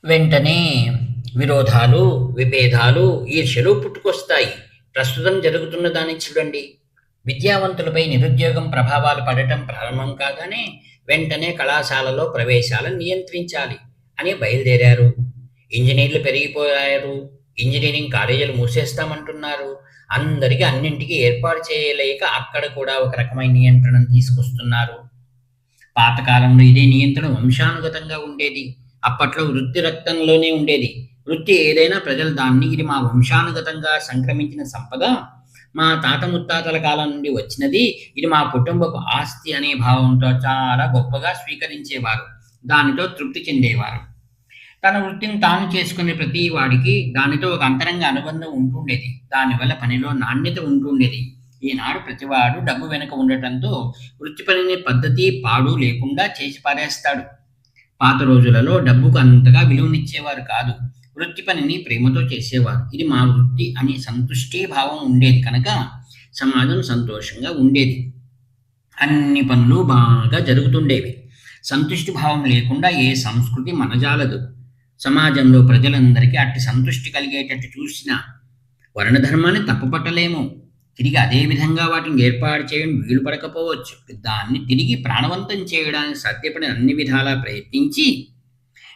వెంటనే విరోధాలు, విభేదాలు, ఈర్ష్యలు పుట్టుకొస్తాయి. ప్రస్తుతం జరుగుతున్న దాన్ని చూడండి. విద్యావంతులపై నిరుద్యోగం ప్రభావాలు పడటం ప్రారంభం కాగానే వెంటనే కళాశాలలో ప్రవేశాలను నియంత్రించాలి అని బయలుదేరారు. ఇంజనీర్లు పెరిగిపోయారు. ఇంజనీరింగ్ కాలేజీలు మూసేస్తామంటున్నారు. అందరికీ అన్నింటికీ ఏర్పాటు చేయలేక అక్కడ కూడా ఒక రకమైన నియంత్రణను తీసుకొస్తున్నారు. పాతకాలంలో ఇదే నియంత్రణ వంశానుగతంగా ఉండేది. అప్పట్లో వృత్తి రక్తంలోనే ఉండేది. వృత్తి ఏదైనా ప్రజలు దాన్ని ఇది మా వంశానుగతంగా సంక్రమించిన సంపద, మా తాత ముత్తాతల కాలం నుండి వచ్చినది, ఇది మా కుటుంబపు ఆస్తి అనే భావంతో చాలా గొప్పగా స్వీకరించేవారు. దానితో తృప్తి చెందేవారు. తన వృత్తిని తాను చేసుకునే ప్రతి వాడికి దానితో ఒక అంతరంగ అనుబంధం ఉంటుండేది. దానివల్ల పనిలో నాణ్యత ఉంటుండేది. ఈనాడు ప్రతివాడు డబ్బు వెనుక ఉండటంతో వృత్తి పనిని పద్ధతి పాడు లేకుండా చేసి పారేస్తాడు. పాత రోజులలో డబ్బుకు అంతగా విలువనిచ్చేవారు కాదు. వృత్తి పనిని ప్రేమతో చేసేవారు. ఇది మా వృత్తి అనే సంతుష్టి భావం ఉండేది కనుక సమాజం సంతోషంగా ఉండేది. అన్ని పనులు బాగా జరుగుతుండేవి. సంతుష్టి భావం లేకుండా ఏ సంస్కృతి మనజాలదు. సమాజంలో ప్రజలందరికీ అట్టి సంతుష్టి కలిగేటట్టు చూసిన వర్ణధర్మాన్ని తప్పుపట్టలేము. తిరిగి అదే విధంగా వాటిని ఏర్పాటు చేయడం వీలు పడకపోవచ్చు. దాన్ని తిరిగి ప్రాణవంతం చేయడానికి సాధ్యపడిన అన్ని విధాలా ప్రయత్నించి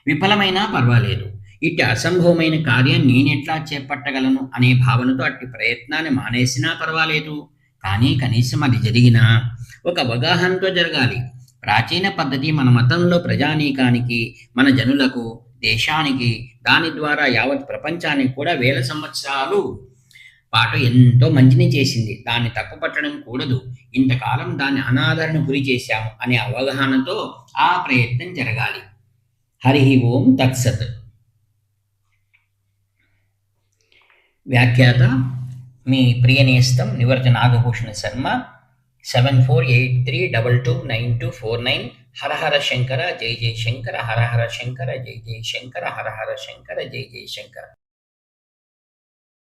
విఫలమైనా పర్వాలేదు. ఇట్టి అసంభవమైన కార్యం నేనెట్లా చేపట్టగలను అనే భావనతో అట్టి ప్రయత్నాన్ని మానేసినా పర్వాలేదు. కానీ కనీసం అది జరిగినా ఒక అవగాహనతో జరగాలి. ప్రాచీన పద్ధతి మన మతంలో ప్రజానీకానికి, మన జనులకు, దేశానికి, దాని ద్వారా యావత్ ప్రపంచానికి కూడా వేల సంవత్సరాలు పాటు ఎంతో మంచిని చేసింది. దాన్ని తప్పుపట్టడం కూడదు. ఇంతకాలం దాన్ని అనాదరణ గురి చేశాము అనే అవగాహనతో ఆ ప్రయత్నం జరగాలి. హరి ఓం తత్సత్. వ్యాఖ్యాత మీ ప్రియనేస్తం నివర్త నాగభూషణ శర్మ. 7483229249. హర హర శంకర జై జై శంకర, హర హర శంకర జై జై శంకర, హర హర శంకర జై జై శంకర.